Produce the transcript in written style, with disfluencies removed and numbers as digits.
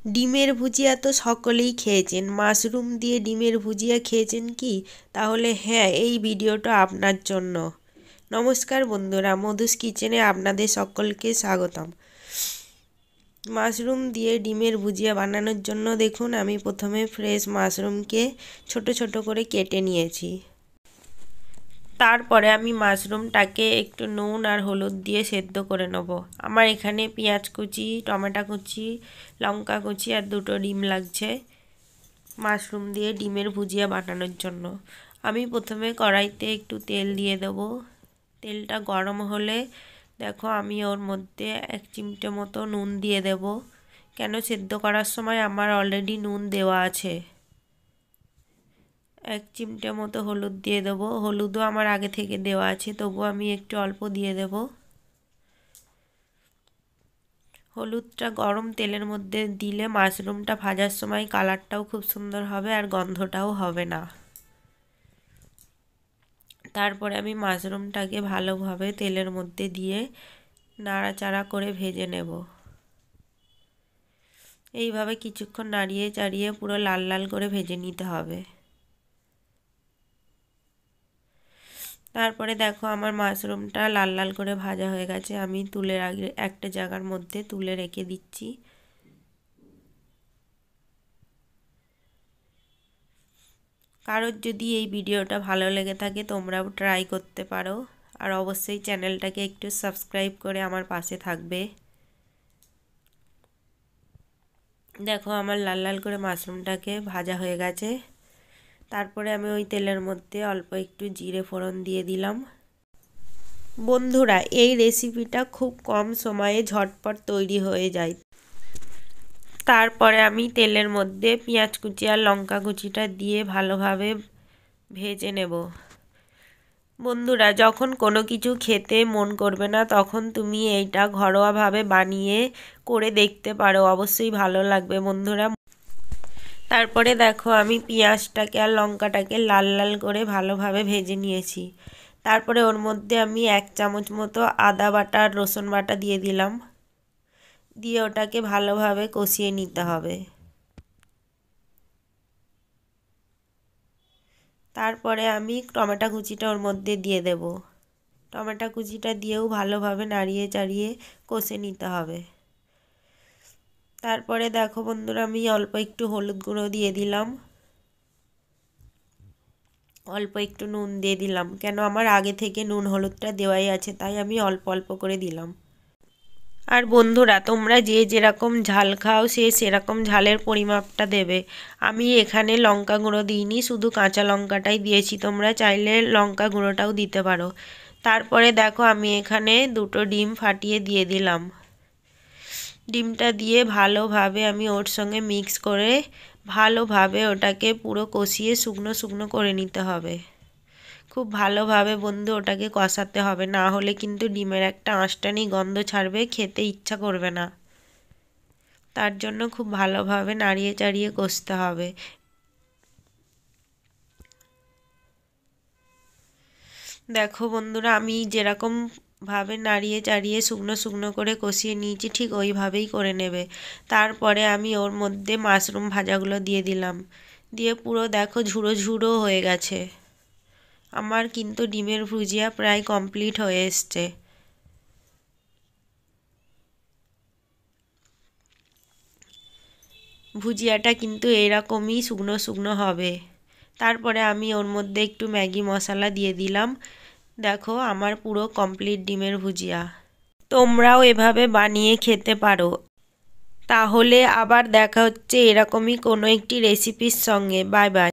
ডিমের ভুজিয়া তো সকলেই খেয়েছেন, মাশরুম দিয়ে ডিমের ভুজিয়া খেয়েছেন কি? তাহলে হ্যাঁ, এই ভিডিওটা আপনার জন্য। নমস্কার বন্ধুরা, মধুস কিচেনে আপনাদের সকলকে স্বাগতম। মাশরুম দিয়ে ডিমের ভুজিয়া বানানোর জন্য দেখুন আমি প্রথমে ফ্রেশ মাশরুমকে ছোট ছোট করে কেটে নিয়েছি। তারপরে আমি মাশরুমটাকে একটু নুন আর হলুদ দিয়ে সেদ্ধ করে নেব। আমার এখানে পেঁয়াজ কুচি, টমেটো কুচি, লঙ্কা কুচি আর দুটো ডিম লাগছে মাশরুম দিয়ে ডিমের ভুজিয়া বানানোর জন্য। আমি প্রথমে কড়াইতে একটু তেল দিয়ে দেব। তেলটা গরম হলে দেখো আমি ওর মধ্যে 1 চিমটে মতো নুন দিয়ে দেব। কেন, সেদ্ধ করার সময় আমার অলরেডি নুন দেওয়া আছে। 1 চিমটে মতো হলুদ দিয়ে দেবো। হলুদও আমার আগে থেকে দেওয়া আছে, তবু আমি একটু অল্প দিয়ে দেব। হলুদটা গরম তেলের মধ্যে দিলে মাশরুমটা ভাজার সময় কালারটাও খুব সুন্দর হবে আর গন্ধটাও হবে না। তারপরে আমি মাশরুমটাকে ভালোভাবে তেলের মধ্যে দিয়ে নাড়াচাড়া করে ভেজে নেব। এইভাবে কিছুক্ষণ নাড়িয়ে চাড়িয়ে পুরো লাল লাল করে ভেজে নিতে হবে। তারপরে দেখো আমার মাশরুমটা লাল লাল করে ভাজা হয়ে গেছে। আমি তুলে একটা জায়গার মধ্যে তুলে রেখে দিচ্ছি। কারোর যদি এই ভিডিওটা ভালো লেগে থাকে তোমরাও ট্রাই করতে পারো, আর অবশ্যই চ্যানেলটাকে একটু সাবস্ক্রাইব করে আমার পাশে থাকবে। দেখো আমার লাল লাল করে মাশরুমটাকে ভাজা হয়ে গেছে। তারপরে আমি ওই তেলের মধ্যে অল্প একটু জিরে ফোড়ন দিয়ে দিলাম। বন্ধুরা, এই রেসিপিটা খুব কম সময়ে ঝটপট তৈরি হয়ে যায়। তারপরে আমি তেলের মধ্যে পেঁয়াজ কুচি আর লঙ্কা কুচিটা দিয়ে ভালোভাবে ভেজে নেব। বন্ধুরা, যখন কোনো কিছু খেতে মন করবে না তখন তুমি এইটা ঘরোয়াভাবে বানিয়ে করে দেখতে পারো, অবশ্যই ভালো লাগবে বন্ধুরা। তারপরে দেখো আমি পেঁয়াজটাকে আর লঙ্কাটাকে লাল লাল করে ভালোভাবে ভেজে নিয়েছি। তারপরে ওর মধ্যে আমি 1 চামচ মতো আদা বাটা আর রসুন বাটা দিয়ে দিলাম। দিয়ে ওটাকে ভালোভাবে কষিয়ে নিতে হবে। তারপরে আমি টমেটো কুচিটা ওর মধ্যে দিয়ে দেব। টমেটো কুচিটা দিয়েও ভালোভাবে নাড়িয়ে চাড়িয়ে কষে নিতে হবে। তারপরে দেখো বন্ধুরা আমি অল্প একটু হলুদ গুঁড়ো দিয়ে দিলাম, অল্প একটু নুন দিয়ে দিলাম। কেন, আমার আগে থেকে নুন হলুদটা দেওয়াই আছে, তাই আমি অল্প অল্প করে দিলাম। আর বন্ধুরা, তোমরা যে যেরকম ঝাল খাও সেরকম ঝালের পরিমাপটা দেবে। আমি এখানে লঙ্কা গুঁড়ো দিইনি, শুধু কাঁচা লঙ্কাটাই দিয়েছি। তোমরা চাইলে লঙ্কা গুঁড়োটাও দিতে পারো। তারপরে দেখো আমি এখানে 2টো ডিম ফাটিয়ে দিয়ে দিলাম। ডিমটা দিয়ে ভালোভাবে আমি ওর সঙ্গে মিক্স করে ভালোভাবে ওটাকে পুরো কষিয়ে শুকনো শুকনো করে নিতে হবে। খুব ভালোভাবে বন্ধু ওটাকে কষাতে হবে, না হলে কিন্তু ডিমের একটা আঁশটানি গন্ধ ছাড়বে, খেতে ইচ্ছা করবে না। তার জন্য খুব ভালোভাবে নাড়িয়ে চাড়িয়ে কষতে হবে। দেখো বন্ধুরা, আমি যেরকম ভাবে নাড়িয়ে চাড়িয়ে শুকনো শুকনো করে কষিয়ে নিয়েছি ঠিক ওইভাবেই করে নেবে। তারপরে আমি ওর মধ্যে মাশরুম ভাজাগুলো দিয়ে দিলাম। দিয়ে পুরো দেখো ঝুড়ো ঝুড়ো হয়ে গেছে। আমার কিন্তু ডিমের ভুজিয়া প্রায় কমপ্লিট হয়ে এসছে। ভুজিয়াটা কিন্তু এরকমই শুকনো শুকনো হবে। তারপরে আমি ওর মধ্যে একটু ম্যাগি মশলা দিয়ে দিলাম। দেখো আমার পুরো কমপ্লিট ডিমের ভুজিয়া। তোমরাও এভাবে বানিয়ে খেতে পারো। তাহলে আবার দেখা হচ্ছে এরকমই কোনো একটি রেসিপির সঙ্গে। Bye bye.